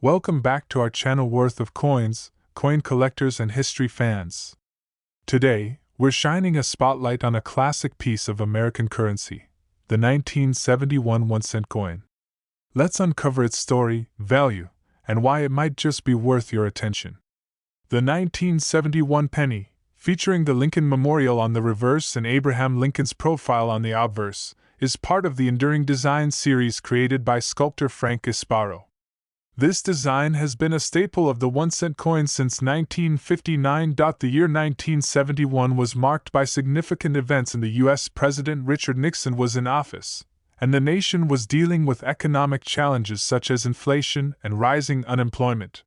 Welcome back to our channel worth of coins, coin collectors and history fans. Today, we're shining a spotlight on a classic piece of American currency, the 1971 1-cent coin. Let's uncover its story, value, and why it might just be worth your attention. The 1971 penny, featuring the Lincoln Memorial on the reverse and Abraham Lincoln's profile on the obverse, is part of the enduring design series created by sculptor Frank Gasparro. This design has been a staple of the 1-cent coin since 1959. The year 1971 was marked by significant events in the U.S. President Richard Nixon was in office, and the nation was dealing with economic challenges such as inflation and rising unemployment.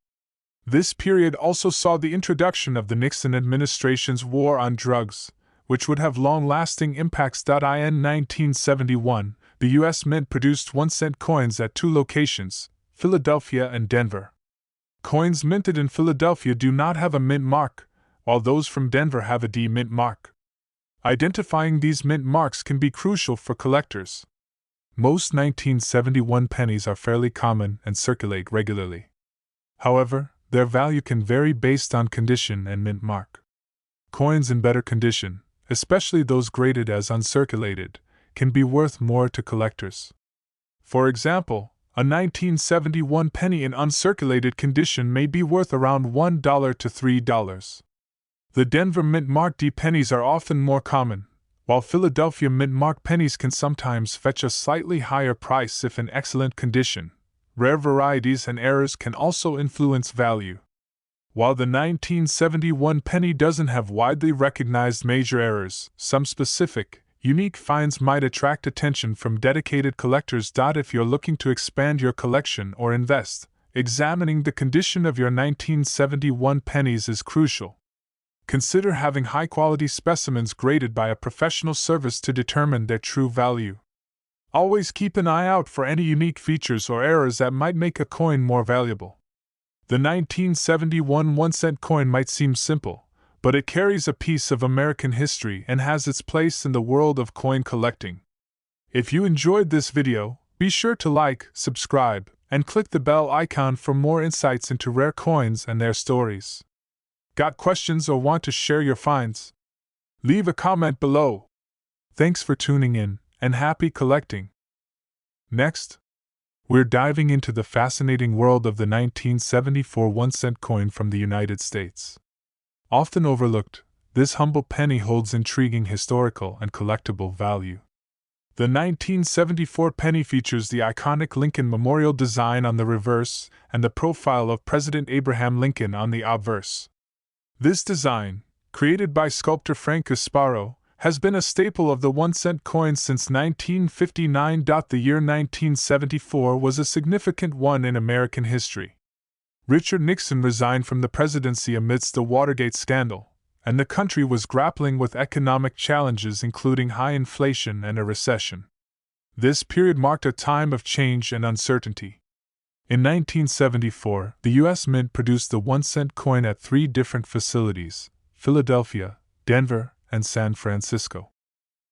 This period also saw the introduction of the Nixon administration's war on drugs, which would have long-lasting impacts. In 1971, the U.S. Mint produced 1-cent coins at two locations, Philadelphia and Denver. Coins minted in Philadelphia do not have a mint mark, while those from Denver have a D-mint mark. Identifying these mint marks can be crucial for collectors. Most 1971 pennies are fairly common and circulate regularly. However, their value can vary based on condition and mint mark. Coins in better condition, especially those graded as uncirculated, can be worth more to collectors. For example, a 1971 penny in uncirculated condition may be worth around $1 to $3. The Denver mint mark D pennies are often more common, while Philadelphia mint mark pennies can sometimes fetch a slightly higher price if in excellent condition. Rare varieties and errors can also influence value. While the 1971 penny doesn't have widely recognized major errors, some specific, unique finds might attract attention from dedicated collectors. If you're looking to expand your collection or invest, examining the condition of your 1971 pennies is crucial. Consider having high-quality specimens graded by a professional service to determine their true value. Always keep an eye out for any unique features or errors that might make a coin more valuable. The 1971 1-cent coin might seem simple, but it carries a piece of American history and has its place in the world of coin collecting. If you enjoyed this video, be sure to like, subscribe, and click the bell icon for more insights into rare coins and their stories. Got questions or want to share your finds? Leave a comment below. Thanks for tuning in, and happy collecting! Next, we're diving into the fascinating world of the 1974 1-cent coin from the United States. Often overlooked, this humble penny holds intriguing historical and collectible value. The 1974 penny features the iconic Lincoln Memorial design on the reverse and the profile of President Abraham Lincoln on the obverse. This design, created by sculptor Frank Gasparro, has been a staple of the 1-cent coin since 1959. The year 1974 was a significant one in American history. Richard Nixon resigned from the presidency amidst the Watergate scandal, and the country was grappling with economic challenges including high inflation and a recession. This period marked a time of change and uncertainty. In 1974, the U.S. Mint produced the 1-cent coin at three different facilities: Philadelphia, Denver, and San Francisco.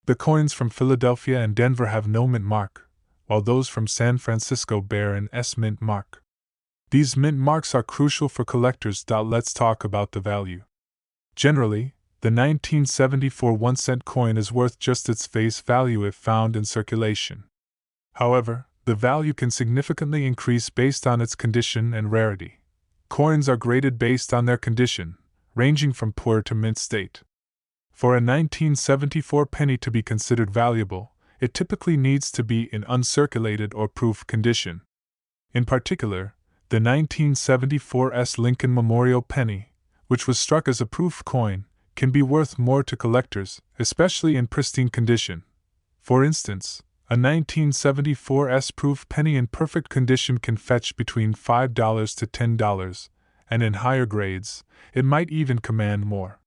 The coins from Philadelphia and Denver have no mint mark, while those from San Francisco bear an S mint mark. These mint marks are crucial for collectors. Let's talk about the value. Generally, the 1974 1-cent coin is worth just its face value if found in circulation. However, the value can significantly increase based on its condition and rarity. Coins are graded based on their condition, ranging from poor to mint state. For a 1974 penny to be considered valuable, it typically needs to be in uncirculated or proof condition. In particular, the 1974 Lincoln Memorial penny, which was struck as a proof coin, can be worth more to collectors, especially in pristine condition. For instance, a 1974 proof penny in perfect condition can fetch between $5 to $10, and in higher grades, it might even command more.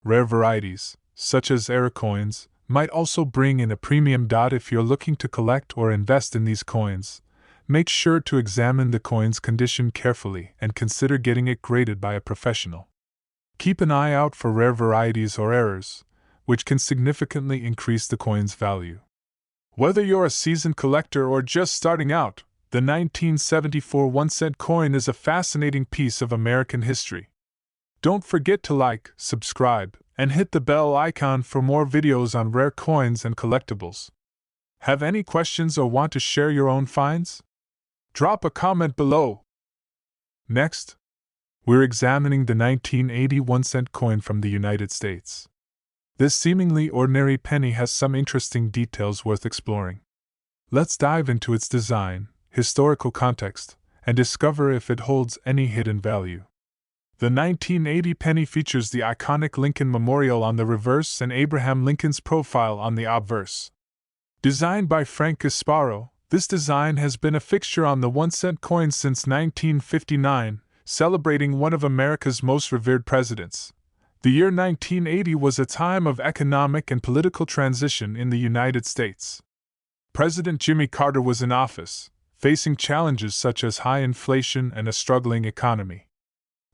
Rare varieties, such as error coins, might also bring in a premium. If you're looking to collect or invest in these coins, make sure to examine the coin's condition carefully and consider getting it graded by a professional. Keep an eye out for rare varieties or errors, which can significantly increase the coin's value. Whether you're a seasoned collector or just starting out, The 1974 1-cent coin is a fascinating piece of American history. Don't forget to like, subscribe, and hit the bell icon for more videos on rare coins and collectibles. Have any questions or want to share your own finds? Drop a comment below. Next, we're examining the 1980 1-cent coin from the United States. This seemingly ordinary penny has some interesting details worth exploring. Let's dive into its design, historical context, and discover if it holds any hidden value. The 1980 penny features the iconic Lincoln Memorial on the reverse and Abraham Lincoln's profile on the obverse. Designed by Frank Gasparro, this design has been a fixture on the 1-cent coin since 1959, celebrating one of America's most revered presidents. The year 1980 was a time of economic and political transition in the United States. President Jimmy Carter was in office, facing challenges such as high inflation and a struggling economy.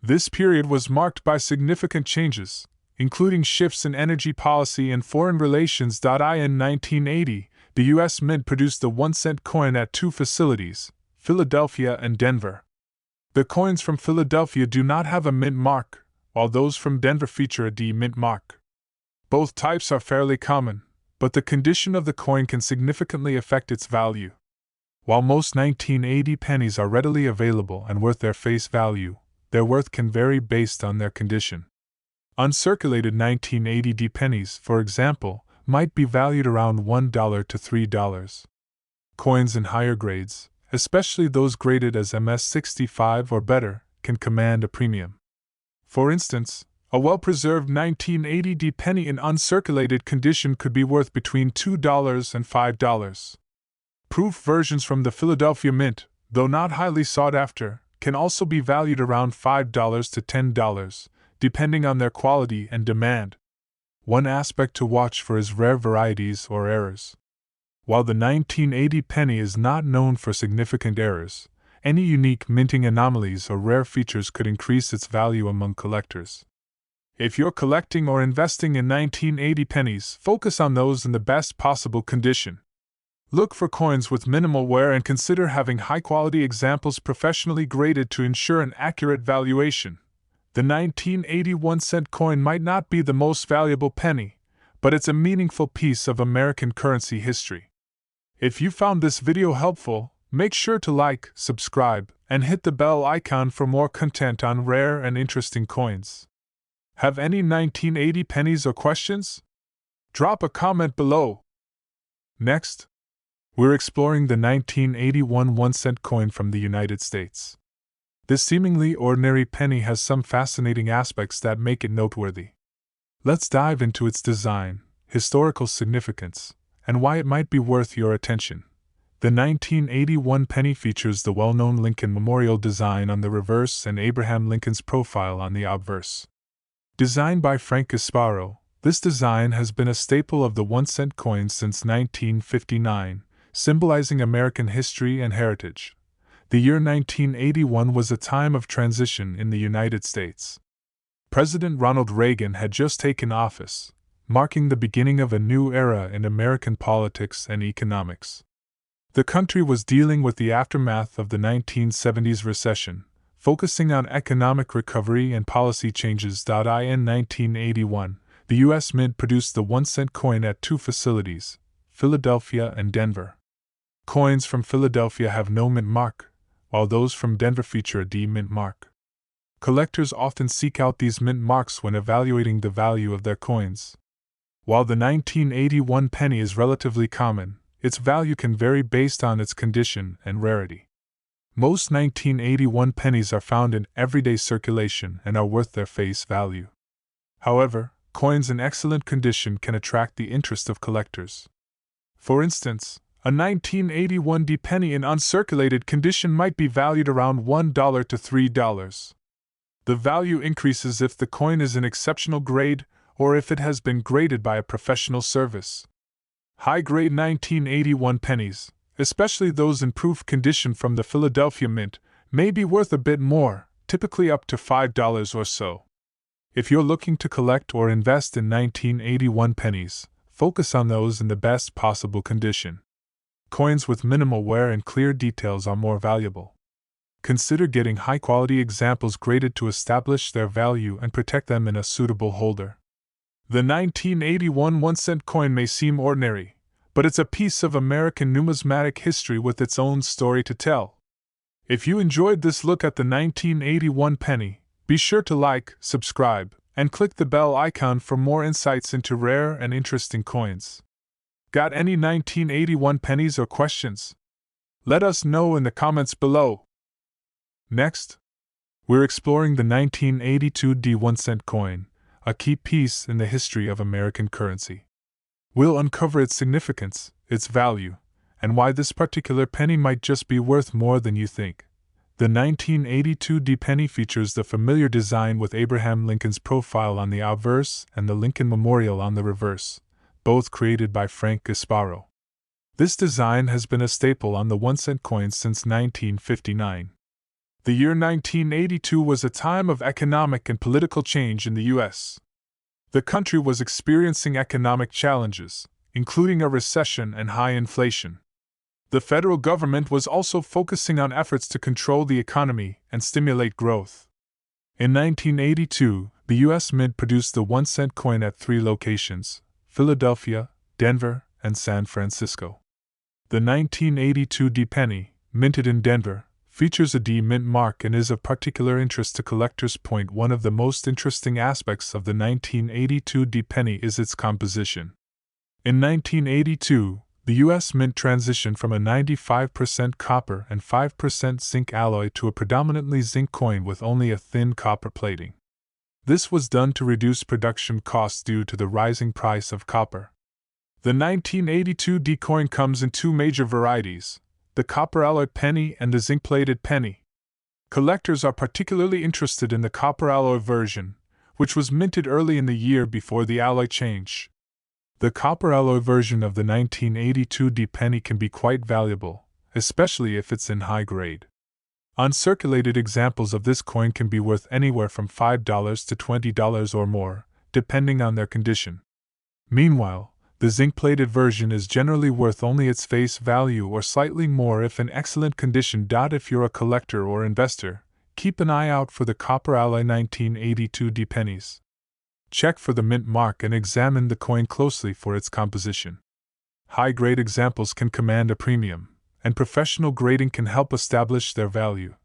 This period was marked by significant changes, including shifts in energy policy and foreign relations. In 1980, the U.S. Mint produced the 1-cent coin at two facilities, Philadelphia and Denver. The coins from Philadelphia do not have a mint mark, while those from Denver feature a D-mint mark. Both types are fairly common, but the condition of the coin can significantly affect its value. While most 1980 pennies are readily available and worth their face value, their worth can vary based on their condition. Uncirculated 1980 D pennies, for example, might be valued around $1 to $3. Coins in higher grades, especially those graded as MS-65 or better, can command a premium. For instance, a well-preserved 1980 D penny in uncirculated condition could be worth between $2 and $5. Proof versions from the Philadelphia Mint, though not highly sought after, can also be valued around $5 to $10, depending on their quality and demand. One aspect to watch for is rare varieties or errors. While the 1980 penny is not known for significant errors, any unique minting anomalies or rare features could increase its value among collectors. If you're collecting or investing in 1980 pennies, focus on those in the best possible condition. Look for coins with minimal wear and consider having high-quality examples professionally graded to ensure an accurate valuation. The 1980 1-cent coin might not be the most valuable penny, but it's a meaningful piece of American currency history. If you found this video helpful, make sure to like, subscribe, and hit the bell icon for more content on rare and interesting coins. Have any 1980 pennies or questions? Drop a comment below. Next, we're exploring the 1981 1-cent coin from the United States. This seemingly ordinary penny has some fascinating aspects that make it noteworthy. Let's dive into its design, historical significance, and why it might be worth your attention. The 1981 penny features the well-known Lincoln Memorial design on the reverse and Abraham Lincoln's profile on the obverse. Designed by Frank Gasparro, this design has been a staple of the 1-cent coin since 1959, symbolizing American history and heritage. The year 1981 was a time of transition in the United States. President Ronald Reagan had just taken office, marking the beginning of a new era in American politics and economics. The country was dealing with the aftermath of the 1970s recession, focusing on economic recovery and policy changes. In 1981, the U.S. Mint produced the 1-cent coin at two facilities, Philadelphia and Denver. Coins from Philadelphia have no mint mark, while those from Denver feature a D-mint mark. Collectors often seek out these mint marks when evaluating the value of their coins. While the 1981 penny is relatively common, its value can vary based on its condition and rarity. Most 1981 pennies are found in everyday circulation and are worth their face value. However, coins in excellent condition can attract the interest of collectors. For instance, a 1981 D penny in uncirculated condition might be valued around $1 to $3. The value increases if the coin is in exceptional grade or if it has been graded by a professional service. High-grade 1981 pennies, especially those in proof condition from the Philadelphia Mint, may be worth a bit more, typically up to $5 or so. If you're looking to collect or invest in 1981 pennies, focus on those in the best possible condition. Coins with minimal wear and clear details are more valuable. Consider getting high-quality examples graded to establish their value and protect them in a suitable holder. The 1981 1-cent coin may seem ordinary, but it's a piece of American numismatic history with its own story to tell. If you enjoyed this look at the 1981 penny, be sure to like, subscribe, and click the bell icon for more insights into rare and interesting coins. Got any 1981 pennies or questions? Let us know in the comments below. Next, we're exploring the 1982 1-cent coin, a key piece in the history of American currency. We'll uncover its significance, its value, and why this particular penny might just be worth more than you think. The 1982 penny features the familiar design with Abraham Lincoln's profile on the obverse and the Lincoln Memorial on the reverse, both created by Frank Gasparro. This design has been a staple on the 1-cent coins since 1959. The year 1982 was a time of economic and political change in the U.S. The country was experiencing economic challenges, including a recession and high inflation. The federal government was also focusing on efforts to control the economy and stimulate growth. In 1982, the U.S. Mint produced the 1-cent coin at 3 locations: Philadelphia, Denver, and San Francisco. The 1982 penny, minted in Denver, features a D mint mark and is of particular interest to collectors. One of the most interesting aspects of the 1982 penny is its composition. In 1982, the U.S. Mint transitioned from a 95% copper and 5% zinc alloy to a predominantly zinc coin with only a thin copper plating. This was done to reduce production costs due to the rising price of copper. The 1982 coin comes in 2 major varieties: the copper alloy penny and the zinc-plated penny. Collectors are particularly interested in the copper alloy version, which was minted early in the year before the alloy change. The copper alloy version of the 1982 penny can be quite valuable, especially if it's in high grade. Uncirculated examples of this coin can be worth anywhere from $5 to $20 or more, depending on their condition. Meanwhile, the zinc-plated version is generally worth only its face value or slightly more if in excellent condition. If you're a collector or investor, keep an eye out for the copper alloy 1982 pennies. Check for the mint mark and examine the coin closely for its composition. High-grade examples can command a premium, and professional grading can help establish their value.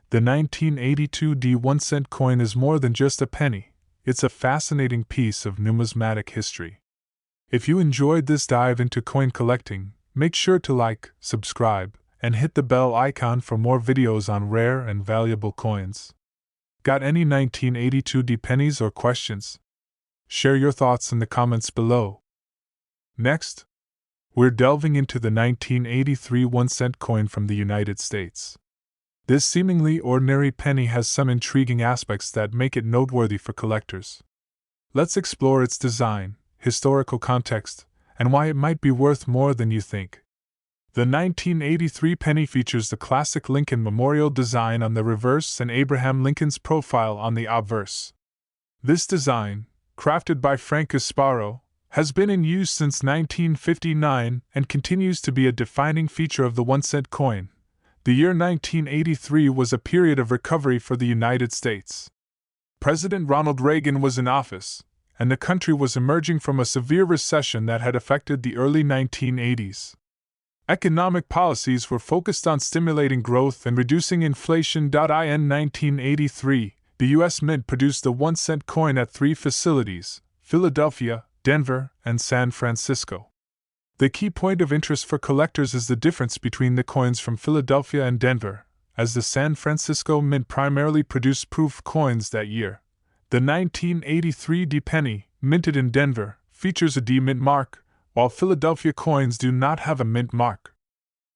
The 1982 1-cent coin is more than just a penny, it's a fascinating piece of numismatic history. If you enjoyed this dive into coin collecting, make sure to like, subscribe, and hit the bell icon for more videos on rare and valuable coins. Got any 1982 pennies or questions? Share your thoughts in the comments below. Next, we're delving into the 1983 1-cent coin from the United States. This seemingly ordinary penny has some intriguing aspects that make it noteworthy for collectors. Let's explore its design, historical context, and why it might be worth more than you think. The 1983 penny features the classic Lincoln Memorial design on the reverse and Abraham Lincoln's profile on the obverse. This design, crafted by Frank Gasparro, has been in use since 1959 and continues to be a defining feature of the 1-cent coin. The year 1983 was a period of recovery for the United States. President Ronald Reagan was in office, and the country was emerging from a severe recession that had affected the early 1980s. Economic policies were focused on stimulating growth and reducing inflation. In 1983, the U.S. Mint produced the 1-cent coin at 3 facilities: Philadelphia, Denver, and San Francisco. The key point of interest for collectors is the difference between the coins from Philadelphia and Denver, as the San Francisco Mint primarily produced proof coins that year. The 1983 penny, minted in Denver, features a D mint mark, while Philadelphia coins do not have a mint mark.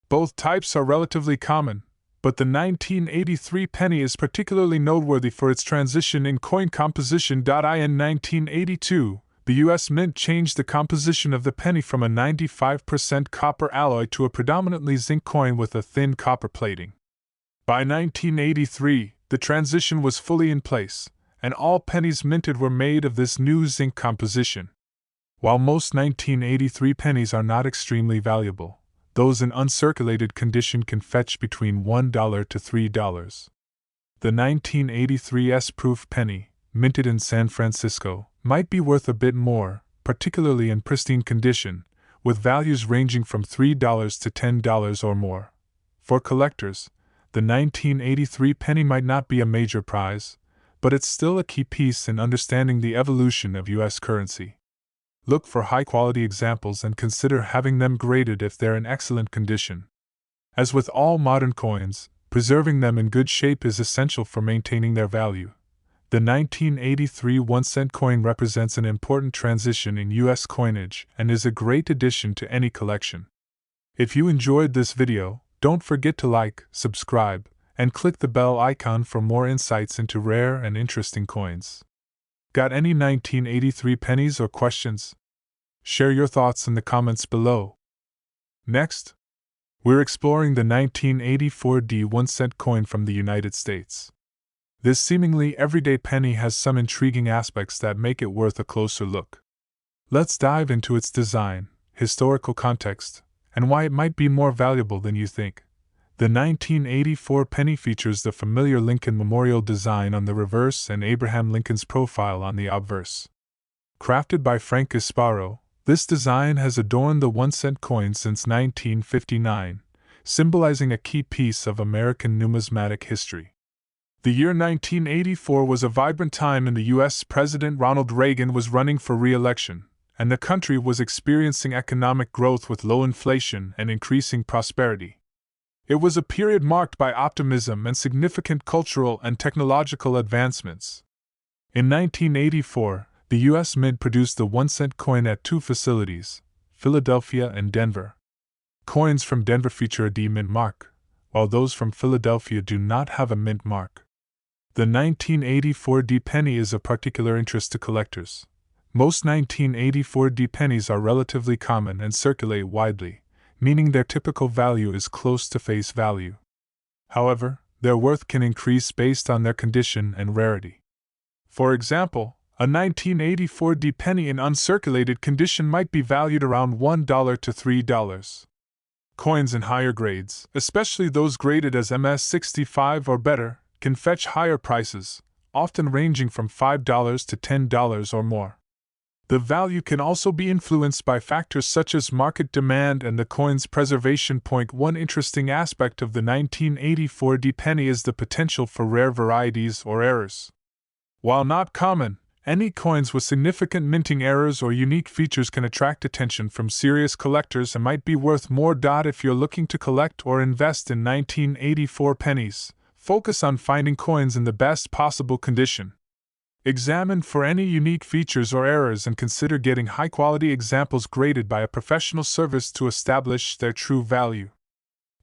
Both types are relatively common, but the 1983 penny is particularly noteworthy for its transition in coin composition. In 1982, the U.S. Mint changed the composition of the penny from a 95% copper alloy to a predominantly zinc coin with a thin copper plating. By 1983, the transition was fully in place, and all pennies minted were made of this new zinc composition. While most 1983 pennies are not extremely valuable, Those in uncirculated condition can fetch between $1 to $3. The 1983 S-proof penny, minted in San Francisco, might be worth a bit more, particularly in pristine condition, with values ranging from $3 to $10 or more. For collectors, the 1983 penny might not be a major prize, but it's still a key piece in understanding the evolution of U.S. currency. Look for high-quality examples and consider having them graded if they're in excellent condition. As with all modern coins, preserving them in good shape is essential for maintaining their value. The 1983 1-cent coin represents an important transition in U.S. coinage and is a great addition to any collection. If you enjoyed this video, don't forget to like, subscribe, and click the bell icon for more insights into rare and interesting coins. Got any 1983 pennies or questions? Share your thoughts in the comments below. Next, we're exploring the 1984 1-cent coin from the United States. This seemingly everyday penny has some intriguing aspects that make it worth a closer look. Let's dive into its design, historical context, and why it might be more valuable than you think. The 1984 penny features the familiar Lincoln Memorial design on the reverse and Abraham Lincoln's profile on the obverse. Crafted by Frank Gasparro, this design has adorned the 1-cent coin since 1959, symbolizing a key piece of American numismatic history. The year 1984 was a vibrant time in the U.S. President Ronald Reagan was running for re-election, and the country was experiencing economic growth with low inflation and increasing prosperity. It was a period marked by optimism and significant cultural and technological advancements. In 1984, the U.S. Mint produced the 1-cent coin at two facilities, Philadelphia and Denver. Coins from Denver feature a D mint mark, while those from Philadelphia do not have a mint mark. The 1984 D penny is of particular interest to collectors. Most 1984 D pennies are relatively common and circulate widely, meaning their typical value is close to face value. However, their worth can increase based on their condition and rarity. For example, a 1984 D penny in uncirculated condition might be valued around $1 to $3. Coins in higher grades, especially those graded as MS-65 or better, can fetch higher prices, often ranging from $5 to $10 or more. The value can also be influenced by factors such as market demand and the coin's preservation. One interesting aspect of the 1984 D penny is the potential for rare varieties or errors. While not common, any coins with significant minting errors or unique features can attract attention from serious collectors and might be worth more. If you're looking to collect or invest in 1984 pennies, focus on finding coins in the best possible condition. Examine for any unique features or errors and consider getting high-quality examples graded by a professional service to establish their true value.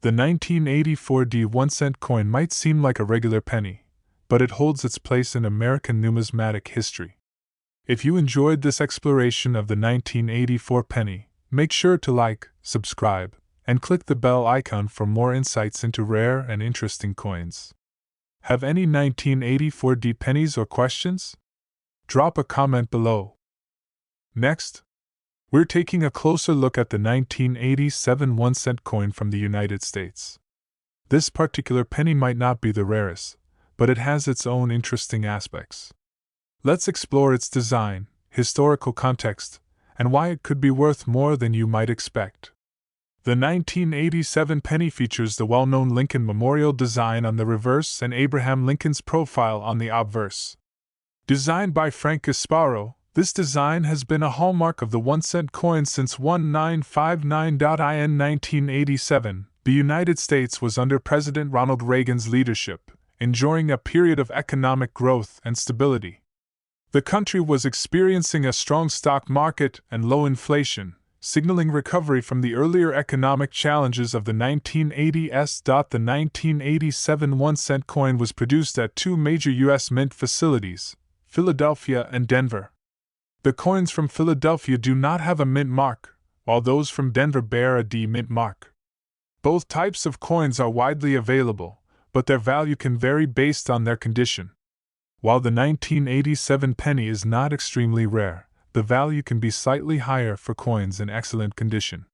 The 1984 D 1-cent coin might seem like a regular penny, but it holds its place in American numismatic history. If you enjoyed this exploration of the 1984 penny, make sure to like, subscribe, and click the bell icon for more insights into rare and interesting coins. Have any 1984 D pennies or questions? Drop a comment below. Next, we're taking a closer look at the 1987 1-cent coin from the United States. This particular penny might not be the rarest, but it has its own interesting aspects. Let's explore its design, historical context, and why it could be worth more than you might expect. The 1987 penny features the well-known Lincoln Memorial design on the reverse and Abraham Lincoln's profile on the obverse. Designed by Frank Gasparro, this design has been a hallmark of the 1-cent coin since 1959. In 1987, the United States was under President Ronald Reagan's leadership, enjoying a period of economic growth and stability. The country was experiencing a strong stock market and low inflation, signaling recovery from the earlier economic challenges of the 1980s. The 1987 1-cent coin was produced at two major U.S. mint facilities, Philadelphia and Denver. The coins from Philadelphia do not have a mint mark, while those from Denver bear a D mint mark. Both types of coins are widely available, but their value can vary based on their condition. While the 1987 penny is not extremely rare, the value can be slightly higher for coins in excellent condition.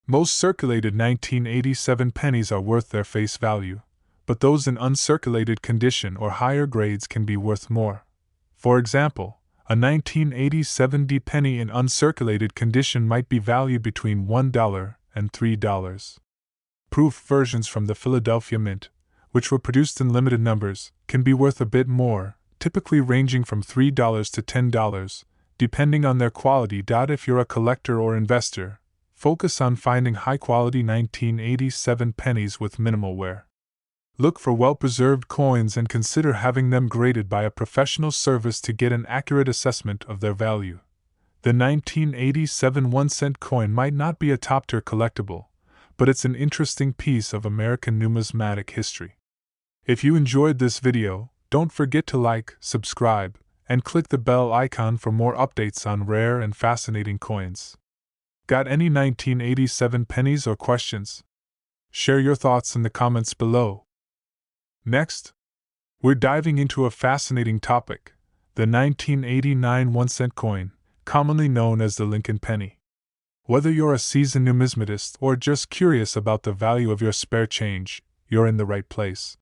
Most circulated 1987 pennies are worth their face value, but those in uncirculated condition or higher grades can be worth more. For example, a 1987 D penny in uncirculated condition might be valued between $1 and $3. Proof versions from the Philadelphia Mint, which were produced in limited numbers, can be worth a bit more, typically ranging from $3 to $10, depending on their quality. If you're a collector or investor, focus on finding high-quality 1987 pennies with minimal wear. Look for well-preserved coins and consider having them graded by a professional service to get an accurate assessment of their value. The 1987 1-cent coin might not be a top-tier collectible, but it's an interesting piece of American numismatic history. If you enjoyed this video, don't forget to like, subscribe, and click the bell icon for more updates on rare and fascinating coins. Got any 1987 pennies or questions? Share your thoughts in the comments below. Next, we're diving into a fascinating topic, the 1989 1-cent coin, commonly known as the Lincoln penny. Whether you're a seasoned numismatist or just curious about the value of your spare change, you're in the right place.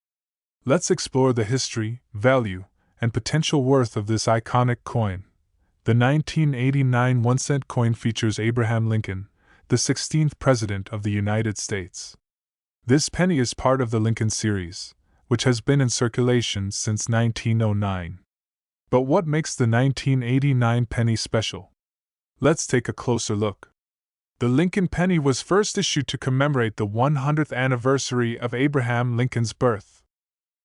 Let's explore the history, value, and potential worth of this iconic coin. The 1989 1-cent coin features Abraham Lincoln, the 16th President of the United States. This penny is part of the Lincoln series, which has been in circulation since 1909. But what makes the 1989 penny special? Let's take a closer look. The Lincoln penny was first issued to commemorate the 100th anniversary of Abraham Lincoln's birth.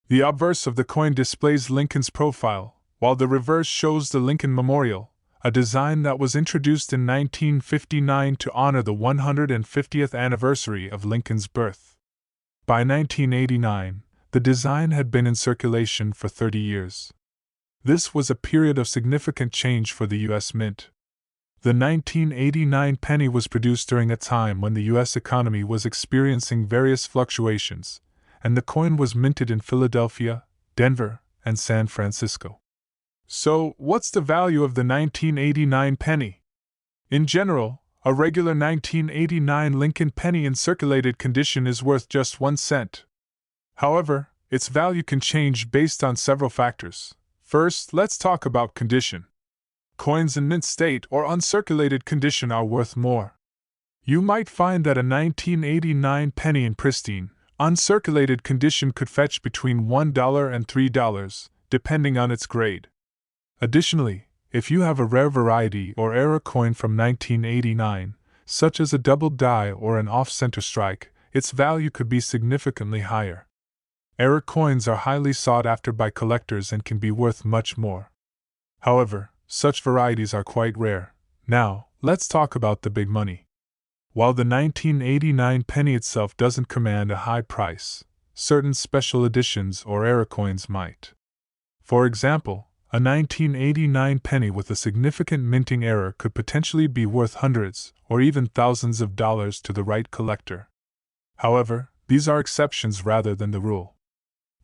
The obverse of the coin displays Lincoln's profile, while the reverse shows the Lincoln Memorial, a design that was introduced in 1959 to honor the 150th anniversary of Lincoln's birth. By 1989, the design had been in circulation for 30 years. This was a period of significant change for the U.S. Mint. The 1989 penny was produced during a time when the U.S. economy was experiencing various fluctuations, and the coin was minted in Philadelphia, Denver, and San Francisco. So, what's the value of the 1989 penny? In general, a regular 1989 Lincoln penny in circulated condition is worth just 1 cent. However, its value can change based on several factors. First, let's talk about condition. Coins in mint state or uncirculated condition are worth more. You might find that a 1989 penny in pristine, uncirculated condition could fetch between $1 and $3, depending on its grade. Additionally, if you have a rare variety or error coin from 1989, such as a double die or an off-center strike, its value could be significantly higher. Error coins are highly sought after by collectors and can be worth much more. However, such varieties are quite rare. Now, let's talk about the big money. While the 1989 penny itself doesn't command a high price, certain special editions or error coins might. For example, a 1989 penny with a significant minting error could potentially be worth hundreds or even thousands of dollars to the right collector. However, these are exceptions rather than the rule.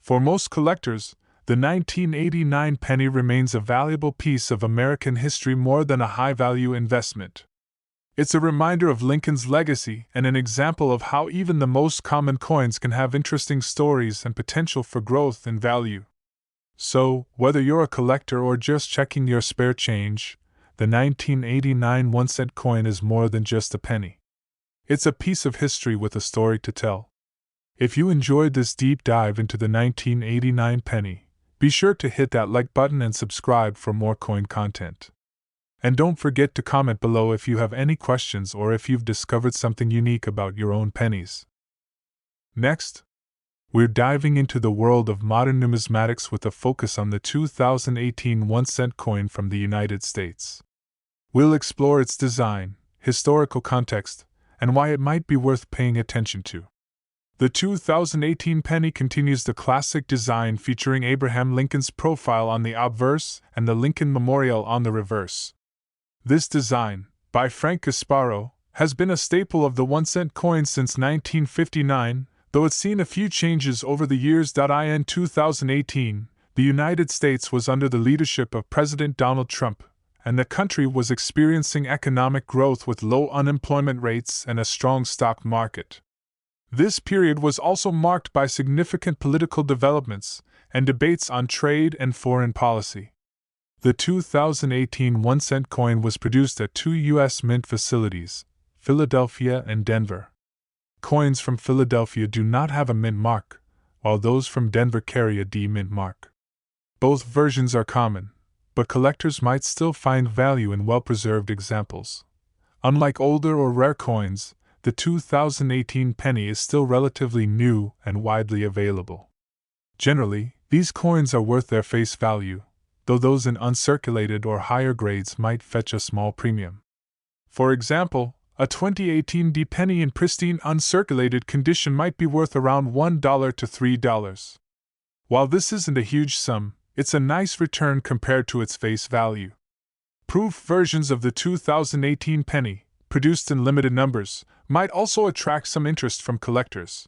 For most collectors, the 1989 penny remains a valuable piece of American history more than a high-value investment. It's a reminder of Lincoln's legacy and an example of how even the most common coins can have interesting stories and potential for growth in value. So, whether you're a collector or just checking your spare change, the 1989 1-cent coin is more than just a penny. It's a piece of history with a story to tell. If you enjoyed this deep dive into the 1989 penny, be sure to hit that like button and subscribe for more coin content. And don't forget to comment below if you have any questions or if you've discovered something unique about your own pennies. Next, we're diving into the world of modern numismatics with a focus on the 2018 1-cent coin from the United States. We'll explore its design, historical context, and why it might be worth paying attention to. The 2018 penny continues the classic design featuring Abraham Lincoln's profile on the obverse and the Lincoln Memorial on the reverse. This design, by Frank Gasparro, has been a staple of the 1-cent coin since 1959, though it's seen a few changes over the years. In 2018, the United States was under the leadership of President Donald Trump, and the country was experiencing economic growth with low unemployment rates and a strong stock market. This period was also marked by significant political developments and debates on trade and foreign policy. The 2018 1-cent coin was produced at two U.S. mint facilities, Philadelphia and Denver. Coins from Philadelphia do not have a mint mark, while those from Denver carry a D mint mark. Both versions are common, but collectors might still find value in well-preserved examples. Unlike older or rare coins, the 2018 penny is still relatively new and widely available. Generally, these coins are worth their face value, though those in uncirculated or higher grades might fetch a small premium. For example, a 2018 D penny in pristine uncirculated condition might be worth around $1 to $3. While this isn't a huge sum, it's a nice return compared to its face value. Proof versions of the 2018 penny, produced in limited numbers, might also attract some interest from collectors.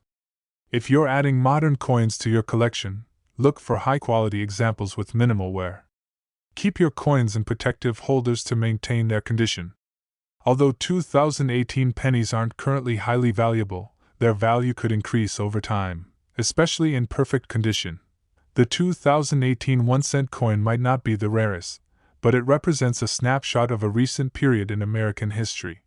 If you're adding modern coins to your collection, look for high-quality examples with minimal wear. Keep your coins in protective holders to maintain their condition. Although 2018 pennies aren't currently highly valuable, their value could increase over time, especially in perfect condition. The 2018 1-cent coin might not be the rarest, but it represents a snapshot of a recent period in American history.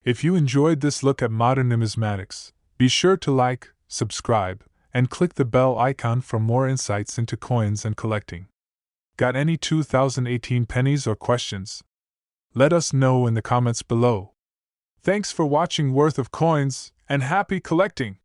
If you enjoyed this look at modern numismatics, be sure to like, subscribe, and click the bell icon for more insights into coins and collecting. Got any 2018 pennies or questions? Let us know in the comments below. Thanks for watching Worth of Coins, and happy collecting!